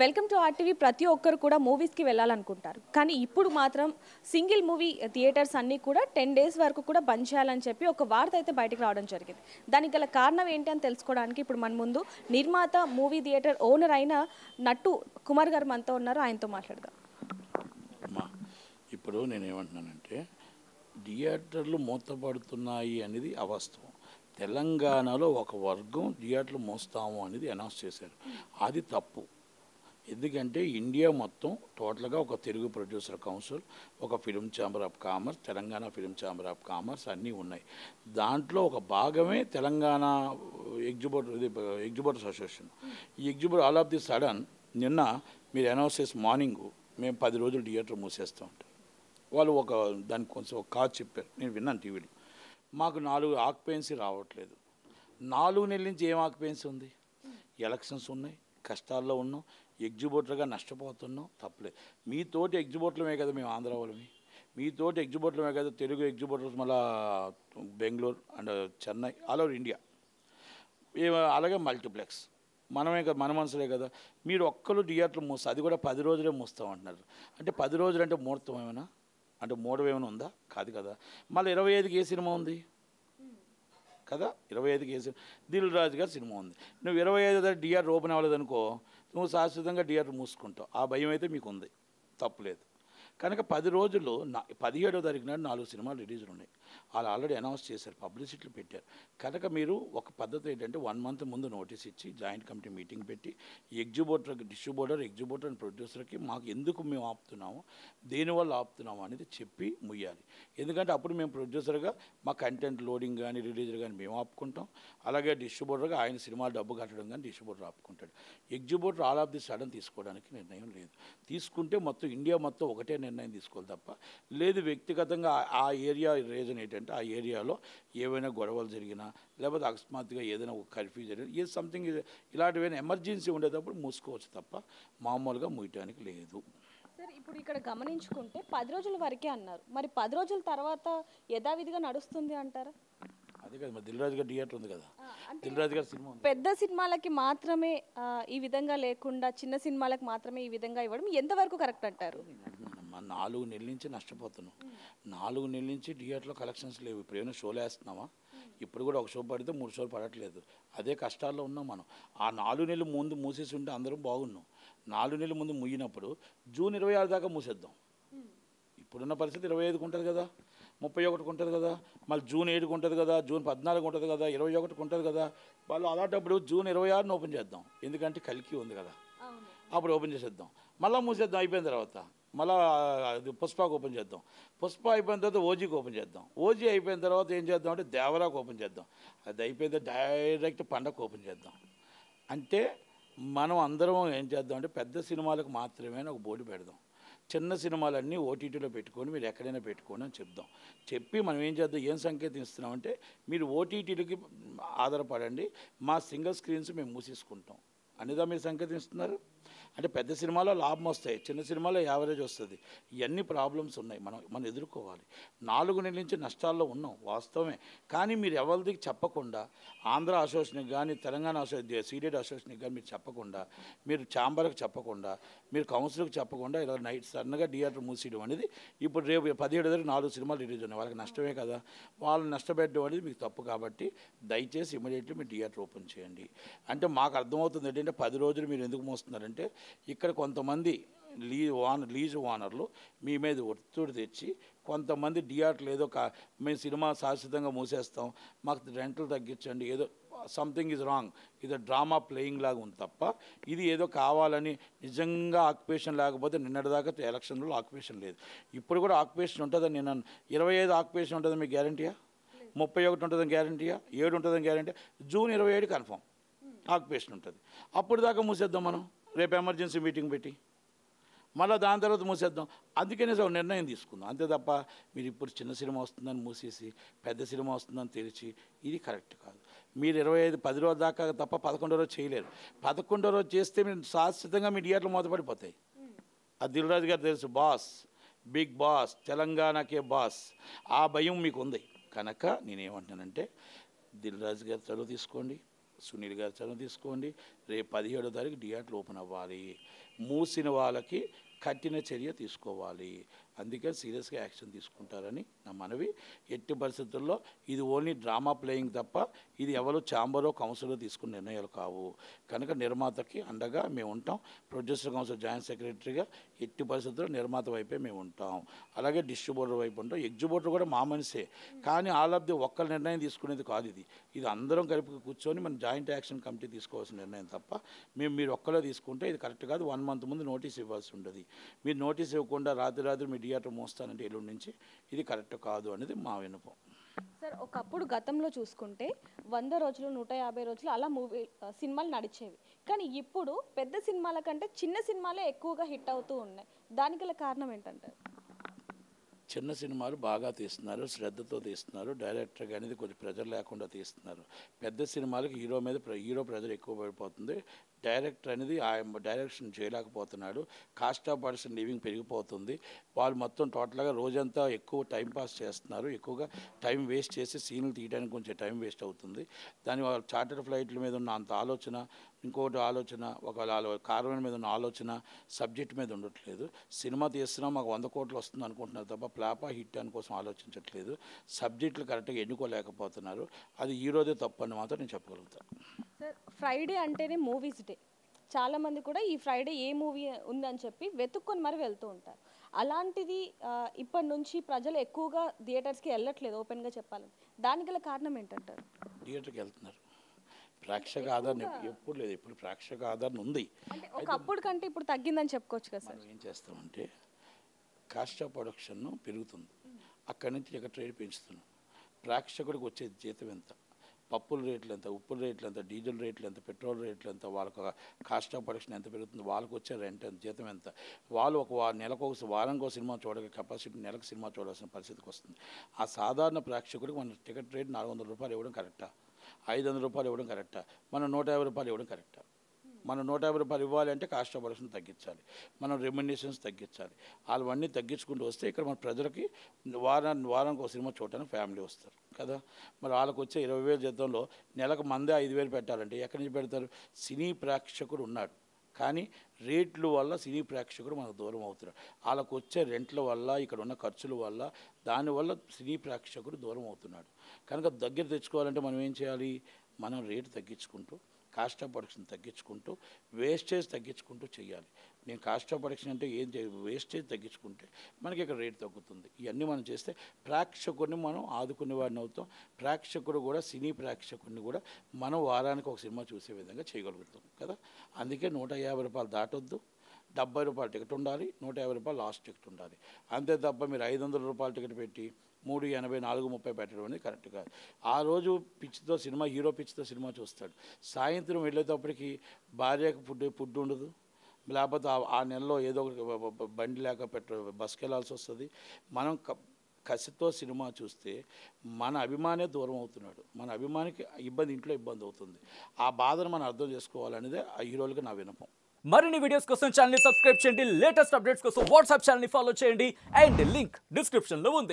Welcome to RTV. ప్రతి ఒక్కరు కూడా మూవీస్కి వెళ్ళాలనుకుంటారు, కానీ ఇప్పుడు మాత్రం సింగిల్ మూవీ థియేటర్స్ అన్నీ కూడా 10 days వరకు కూడా బంద్ చేయాలని చెప్పి ఒక వార్త అయితే బయటకు రావడం జరిగింది. దానికి గల కారణం ఏంటి అని తెలుసుకోవడానికి ఇప్పుడు మన ముందు నిర్మాత, మూవీ థియేటర్ ఓనర్ అయిన నట్టు కుమార్ గారు మనతో ఉన్నారు. ఆయనతో మాట్లాడదాం. ఇప్పుడు నేనేమంటున్నానంటే థియేటర్లు మూతపడుతున్నాయి అనేది అవాస్తవం. తెలంగాణలో ఒక వర్గం థియేటర్లు మోస్తాము అనేది అనౌన్స్ చేశారు. అది తప్పు. ఎందుకంటే ఇండియా మొత్తం టోటల్గా ఒక తెలుగు ప్రొడ్యూసర్ కౌన్సిల్, ఒక film chamber of commerce, Telangana film chamber of commerce అన్నీ ఉన్నాయి. దాంట్లో ఒక భాగమే తెలంగాణ ఎగ్జిబిటర్స్ అసోసియేషన్. ఈ exhibitor all of the sudden నిన్న మీరు అనౌన్స్ చేసి మార్నింగ్ మేము 10 రోజులు థియేటర్ మూసేస్తూ ఉంటాం. వాళ్ళు దానికి కొంచెం ఒక కాజ్ చెప్పారు, నేను విన్నాను టీవీలో. మాకు 4 ఆక్యుపెన్సీ రావట్లేదు. 4 నెలల నుంచి ఏం ఆక్యుపెన్సీ ఉంది? ఎలక్షన్స్ ఉన్నాయి, కష్టాల్లో ఉన్నాం, ఎగ్జిబిటర్గా నష్టపోతున్నాం. తప్పలేదు. మీతోటి ఎగ్జిబిటర్లమే కదా మేము ఆంధ్ర వాళ్ళమి, మీతోటి ఎగ్జిబిటర్లమే కదా తెలుగు ఎగ్జిబిటర్స్, మళ్ళీ Bengaluru and Chennai, all over India. అలాగే మల్టీప్లెక్స్ మనమే కదా, మన మనసులే కదా. మీరు ఒక్కరు థియేటర్లు మూస్తా, అది కూడా 10 రోజులే మూస్తాం అంటున్నారు. అంటే 10 రోజులు అంటే ముహూర్తం ఏమైనా, అంటే మూడవ ఏమైనా ఉందా? కాదు కదా. మళ్ళీ 25కి ఏ సినిమా ఉంది కదా, 25కి ఏ సినిమా, దిల్ రాజు గారి సినిమా ఉంది. నువ్వు 25 థియేటర్ ఓపెన్ అవ్వలేదనుకో, నువ్వు శాశ్వతంగా థియేటర్ మూసుకుంటావు. ఆ భయం అయితే మీకు ఉంది, తప్పులేదు. కనుక 10 రోజుల్లో 17వ తారీఖు నాడు 4 సినిమాలు రిలీజులు ఉన్నాయి. వాళ్ళు ఆల్రెడీ అనౌన్స్ చేశారు, పబ్లిసిటీలు పెట్టారు. కనుక మీరు ఒక పద్ధతి ఏంటంటే 1 month ముందు నోటీస్ ఇచ్చి జాయింట్ కమిటీ మీటింగ్ పెట్టి డిస్ట్రిబ్యూటర్ అండ్ ప్రొడ్యూసర్కి మాకు ఎందుకు మేము ఆపుతున్నాము, దేనివల్ల ఆపుతున్నాము అనేది చెప్పి ముయ్యాలి. ఎందుకంటే అప్పుడు మేము ప్రొడ్యూసర్గా మా కంటెంట్ లోడింగ్ కానీ రిలీజర్ కానీ మేము ఆపుకుంటాం. అలాగే డిస్ట్రిబ్యూటర్గా ఆయన సినిమాలు డబ్బు కట్టడం కానీ డిస్ట్రిబ్యూటర్ ఆపుకుంటాడు. Exhibitor all of the sudden తీసుకోవడానికి నిర్ణయం లేదు. తీసుకుంటే మొత్తం ఇండియా మొత్తం ఒకటే నిర్ణయం తీసుకోవాలి తప్ప లేదు. వ్యక్తిగతంగా ఆ ఏరియా రీజన్ ఏంటంటే ఆ ఏరియాలో ఏవైనా గొడవలు జరిగినా, లేకపోతే అకస్మాత్తుగా ఏదైనా ఒక కర్ఫ్యూ జరిగినా, సంథింగ్ ఇలాంటివైనా ఎమర్జెన్సీ ఉండేటప్పుడు మూసుకోవచ్చు తప్ప మామూలుగా మూయటానికి లేదు. సార్, ఇప్పుడు ఇక్కడ గమనించుకుంటే 10 రోజుల వరకే అన్నారు. మరి 10 రోజుల తర్వాత యథావిధిగా నడుస్తుంది అంటారా? అదే కదా, మరి దిల్ రాజు గారి థియేటర్ ఉంది కదా, దిల్ రాజు గారి సినిమా పెద్ద సినిమాలకి మాత్రమే ఈ విధంగా లేకుండా చిన్న సినిమాలకు మాత్రమే ఈ విధంగా ఇవ్వడం ఎంతవరకు కరెక్ట్ అంటారు? 4 నెలల నుంచి నష్టపోతున్నాం. 4 నెలల నుంచి థియేటర్లో కలెక్షన్స్ లేవు. ఇప్పుడు ఏమైనా షోలు వేస్తున్నామా? ఇప్పుడు కూడా ఒక షో పడితే 3 షోలు పడట్లేదు. అదే కష్టాల్లో ఉన్నాం మనం. ఆ 4 నెలలు ముందు మూసేసి ఉంటే అందరం బాగున్నాం. 4 నెలల ముందు ముయ్యినప్పుడు జూన్ 26 దాకా మూసేద్దాం. ఇప్పుడున్న పరిస్థితి 25కి ఉంటుంది కదా, 31కి ఉంటుంది కదా, మళ్ళీ జూన్ 7కి ఉంటుంది కదా, జూన్ 14కి ఉంటుంది కదా, 21కి ఉంటుంది కదా. వాళ్ళు అలాంటప్పుడు జూన్ 26ని ఓపెన్ చేద్దాం. ఎందుకంటే కల్కి ఉంది కదా, అప్పుడు ఓపెన్ చేసేద్దాం. మళ్ళీ మూసేద్దాం. అయిపోయిన తర్వాత మళ్ళీ పుష్పకు ఓపెన్ చేద్దాం. పుష్ప అయిపోయిన తర్వాత ఓజీకి ఓపెన్ చేద్దాం. ఓజీ అయిపోయిన తర్వాత ఏం చేద్దాం అంటే దేవరాకు ఓపెన్ చేద్దాం. అది అయిపోయిన డైరెక్ట్ పండగకు ఓపెన్ చేద్దాం. అంటే మనం అందరం ఏం చేద్దాం అంటే పెద్ద సినిమాలకు మాత్రమే ఒక బోర్డు పెడదాం. చిన్న సినిమాలన్నీ ఓటీటీలో పెట్టుకొని మీరు ఎక్కడైనా పెట్టుకోండి అని చెప్దాం. చెప్పి మనం ఏం చేద్దాం, ఏం సంకేతం ఇస్తున్నామంటే మీరు ఓటీటీలకి ఆధారపడండి, మా సింగిల్ స్క్రీన్స్ మేము మూసేసుకుంటాం అనేదా మీరు సంకేతం ఇస్తున్నారు. అంటే పెద్ద సినిమాలో లాభం వస్తాయి, చిన్న సినిమాలో యావరేజ్ వస్తుంది. ఇవన్నీ ప్రాబ్లమ్స్ ఉన్నాయి, మనం ఎదుర్కోవాలి. 4 నెలల నుంచి నష్టాల్లో ఉన్నాం వాస్తవమే. కానీ మీరు ఎవరికి చెప్పకుండా, ఆంధ్ర అసోసియేషన్కి కానీ తెలంగాణ సీడెడ్ అసోసియేషన్కి కానీ మీరు చెప్పకుండా, మీరు ఛాంబర్కి చెప్పకుండా, మీరు కౌన్సిల్కి చెప్పకుండా ఇలా నైట్ సడన్గా థియేటర్ మూసేయడం అనేది, ఇప్పుడు రేపు 17 4 సినిమాలు రిలీజ్ ఉన్నాయి. వాళ్ళకి నష్టమే కదా. వాళ్ళు నష్టపెట్టడం అనేది మీకు తప్పు. కాబట్టి దయచేసి ఇమీడియట్లీ మీరు థియేటర్ ఓపెన్ చేయండి. అంటే మాకు అర్థమవుతుంది ఏంటంటే 10 రోజులు మీరు ఎందుకు మోస్తున్నారంటే ఇక్కడ కొంతమంది లీజు ఓనర్లు మీ మీద ఒత్తిడి తెచ్చి కొంతమంది థియేటర్లు ఏదో మేము సినిమా శాశ్వతంగా మూసేస్తాం, మాకు రెంట్లు తగ్గించండి, ఏదో సంథింగ్ ఈజ్ రాంగ్, ఇది డ్రామా ప్లేయింగ్ లాగా ఉంది తప్ప ఇది ఏదో కావాలని నిజంగా ఆక్యుపేషన్ లేకపోతే నిన్నటిదాకా ఎలక్షన్లో ఆక్యుపేషన్ లేదు. ఇప్పుడు కూడా ఆక్యుపేషన్ ఉంటుందని నేను 25 ఆక్యుపేషన్ ఉంటుందని మీకు గ్యారంటీయా? 31 ఉంటుందని గ్యారంటీయా? 7 ఉంటుందని గ్యారంటీ? జూన్ 27 కన్ఫర్మ్ ఆక్యుపేషన్ ఉంటుంది. అప్పుడు దాకా మూసేద్దాం మనం, రేపు ఎమర్జెన్సీ మీటింగ్ పెట్టి మళ్ళీ దాని తర్వాత మూసేద్దాం. అందుకనే ఒక నిర్ణయం తీసుకుందాం. అంతే తప్ప మీరు ఇప్పుడు చిన్న సినిమా వస్తుందని మూసేసి పెద్ద సినిమా వస్తుందని తెలిసి ఇది కరెక్ట్ కాదు. మీరు 10 రోజుల దాకా తప్ప 11వ రోజు చేయలేరు. 11వ రోజు చేస్తే మీరు శాశ్వతంగా మీ థియేటర్లు మూతపడిపోతాయి. అది దిల్ రాజు గారు తెలుసు, బాస్, బిగ్ బాస్, తెలంగాణకే బాస్. ఆ భయం మీకు ఉంది. కనుక నేనేమంటున్నానంటే దిల్ రాజు గారు చదువు తీసుకోండి, సునీల్ గారి చర్య తీసుకోండి. రేపు 17వ తారీఖు థియేటర్లు ఓపెన్ అవ్వాలి. మూసిన వాళ్ళకి కఠిన చర్య తీసుకోవాలి. అందుకని సీరియస్గా యాక్షన్ తీసుకుంటారని నా మనవి. ఎట్టి పరిస్థితుల్లో ఇది ఓన్లీ డ్రామా ప్లేయింగ్ తప్ప ఇది ఎవరు ఛాంబరో కౌన్సిల్లో తీసుకున్న నిర్ణయాలు కావు. కనుక నిర్మాతకి అండగా మేము ఉంటాం. ప్రొడ్యూసర్ కౌన్సిల్ జాయింట్ సెక్రటరీగా ఎట్టి పరిస్థితుల్లో నిర్మాత వైపే మేము ఉంటాం. అలాగే డిస్ట్రిబ్యూటర్ వైపు ఉంటాం. ఎగ్జిబ్యూటర్ కూడా మా మనిషే. కానీ ఆల్ ఆఫ్ ది ఒక్క నిర్ణయం తీసుకునేది కాదు. ఇది అందరం కలిపి కూర్చొని మనం జాయింట్ యాక్షన్ కమిటీ తీసుకోవాల్సిన నిర్ణయం తప్ప మీరు ఒక్కలో తీసుకుంటే ఇది కరెక్ట్ కాదు. 1 month ముందు నోటీస్ ఇవ్వాల్సి ఉండదు. మీరు నోటీస్ ఇవ్వకుండా రాత్రి మీ థియేటర్ మోస్తానంటే ఎల్లుండి నుంచి ఇది కరెక్ట్ కాదు అనేది మా విన్నపం. సార్, ఒకప్పుడు గతంలో చూసుకుంటే 100 రోజులు 150 రోజులు అలా సినిమాలు నడిచేవి. కానీ ఇప్పుడు పెద్ద సినిమాల కంటే చిన్న సినిమాలే ఎక్కువగా హిట్ అవుతూ ఉన్నాయి. దానికి గల కారణం ఏంటంటారు? చిన్న సినిమాలు బాగా తీస్తున్నారు, శ్రద్ధతో తీస్తున్నారు. డైరెక్టర్ అనేది కొంచెం ప్రెజర్ లేకుండా తీస్తున్నారు. పెద్ద సినిమాలకు హీరో ప్రెజర్ ఎక్కువ పడిపోతుంది. డైరెక్టర్ అనేది డైరెక్షన్ చేయలేకపోతున్నాడు. కాస్ట్ ఆఫ్ ప్రొడక్షన్ లివింగ్ పెరిగిపోతుంది. వాళ్ళు మొత్తం టోటల్గా రోజంతా ఎక్కువ టైం పాస్ చేస్తున్నారు. ఎక్కువగా టైం వేస్ట్ చేసి సీన్లు తీయడానికి కొంచెం టైం వేస్ట్ అవుతుంది. దాని వాళ్ళ చార్టర్ ఫ్లైట్ల మీద ఉన్న అంత ఆలోచన, ఇంకోటి ఆలోచన, ఒక కారణం మీద ఉన్న ఆలోచన సబ్జెక్ట్ మీద ఉండట్లేదు. సినిమా తీస్తున్నాం మాకు 100 కోట్లు వస్తుంది అనుకుంటున్నారు తప్ప ప్లాపా హిట్ అని కోసం ఆలోచించట్లేదు. సబ్జెక్టులు కరెక్ట్గా ఎన్నుకోలేకపోతున్నారు. అది ఈరోజే తప్పు అని మాత్రం నేను చెప్పగలుగుతాను. సార్, ఫ్రైడే అంటేనే మూవీస్ డే. చాలామంది కూడా ఈ ఫ్రైడే ఏ మూవీ ఉందని చెప్పి వెతుక్కొని మరి వెళ్తూ ఉంటారు. అలాంటిది ఇప్పటి నుంచి ప్రజలు ఎక్కువగా థియేటర్స్కి వెళ్ళట్లేదు ఓపెన్గా చెప్పాలని. దానికి గల కారణం ఏంటంటారు? థియేటర్కి వెళ్తున్నారు. ప్రేక్షక ఆదరణ ఎప్పుడు లేదు. ఇప్పుడు ప్రేక్షక ఆదరణ ఉంది. ఒకప్పుడు కంటే ఇప్పుడు తగ్గిందని చెప్పుకోవచ్చు కదా సార్. మనం ఏం చేస్తామంటే కాస్ట్ ఆఫ్ ప్రొడక్షన్ పెరుగుతుంది. అక్కడి నుంచి టికెట్ రేట్ పెంచుతున్నాం. ప్రేక్షకుడికి వచ్చే జీతం ఎంత, పప్పుల రేట్లు ఎంత, ఉప్పుల రేట్లు ఎంత, డీజిల్ రేట్లు ఎంత, పెట్రోల్ రేట్లు ఎంత, వాళ్ళకు కాస్ట్ ఆఫ్ ప్రొడక్షన్ ఎంత పెరుగుతుంది, వాళ్ళకు వచ్చే రెంట్ ఎంత, జీతం ఎంత, వాళ్ళు వారానికి ఒక సినిమా చూడగల కెపాసిటీ నెలకు సినిమా చూడాల్సిన పరిస్థితికి వస్తుంది. ఆ సాధారణ ప్రేక్షకుడికి మన టికెట్ రేట్ 400 రూపాయలు ఇవ్వడం కరెక్టా, 500 రూపాయలు ఇవ్వడం కరెక్టా, మనం 150 రూపాయలు ఇవ్వడం కరెక్టా? మనం 150 రూపాయలు ఇవ్వాలి అంటే కాస్ట్ ఆఫ్ ప్రొడక్షన్ తగ్గించాలి, మనం రెమ్యునరేషన్స్ తగ్గించాలి. అవన్నీ తగ్గించుకుంటూ వస్తే ఇక్కడ మన ప్రజలకి వారానికి ఒక సినిమా చూడటానికి ఫ్యామిలీ వస్తారు కదా. మరి వాళ్ళకు వచ్చే 20,000 జీతంలో నెలకు మందే 5,000 పెట్టాలంటే ఎక్కడి నుంచి పెడతారు? సినీ ప్రేక్షకుడు ఉన్నాడు, కానీ రేట్ల వల్ల సినీ ప్రేక్షకుడు మనకు దూరం అవుతున్నాడు. వాళ్ళకు వచ్చే రెంట్ల వల్ల, ఇక్కడ ఉన్న ఖర్చుల వల్ల, దానివల్ల సినీ ప్రేక్షకుడు దూరం అవుతున్నాడు. కనుక దగ్గర తెచ్చుకోవాలంటే మనం ఏం చేయాలి? మనం రేటు తగ్గించుకుంటూ, కాస్ట్ ఆఫ్ ప్రొడక్షన్ తగ్గించుకుంటూ, వేస్టేజ్ తగ్గించుకుంటూ చేయాలి. నేను కాస్ట్ ఆఫ్ ప్రొడక్షన్ అంటే ఏం వేస్టేజ్ తగ్గించుకుంటే మనకి ఇక్కడ రేట్ తగ్గుతుంది. ఇవన్నీ మనం చేస్తే ప్రేక్షకుడిని మనం ఆదుకునే వాడిని అవుతాం. ప్రేక్షకుడు కూడా, సినీ ప్రేక్షకుడిని కూడా మనం వారానికి ఒక సినిమా చూసే విధంగా చేయగలుగుతాం కదా. అందుకే 150 రూపాయలు దాటొద్దు, 70 రూపాయల టికెట్ ఉండాలి, 150 రూపాయలు లాస్ట్ టికెట్ ఉండాలి. అంతే తప్ప మీరు 500 రూపాయల టికెట్ పెట్టి 380, 430 పెట్టడం అనేది కరెక్ట్ కాదు. ఆ రోజు పిచ్చితో సినిమా, హీరో పిచ్చితో సినిమా చూస్తాడు. సాయంత్రం వెళ్ళేటప్పటికి భార్యకు ఫుడ్ ఉండదు, లేకపోతే ఆ నెలలో ఏదో ఒక బండి లేక బస్కి వెళ్ళాల్సి వస్తుంది. మనం కసితో సినిమా చూస్తే మన అభిమానే దూరం అవుతున్నాడు. మన అభిమానికి ఇంట్లో ఇబ్బంది అవుతుంది. ఆ బాధను మనం అర్థం చేసుకోవాలనేదే ఆ హీరోలకి నా విన్నపం. మరిన్ని వీడియోస్ కోసం ఛానల్ ని సబ్స్క్రైబ్ చేయండి. లేటెస్ట్ అప్డేట్స్ కోసం వాట్సాప్ ఛానల్ ని ఫాలో చేయండి. అండ్ లింక్ డిస్క్రిప్షన్ లో ఉంది.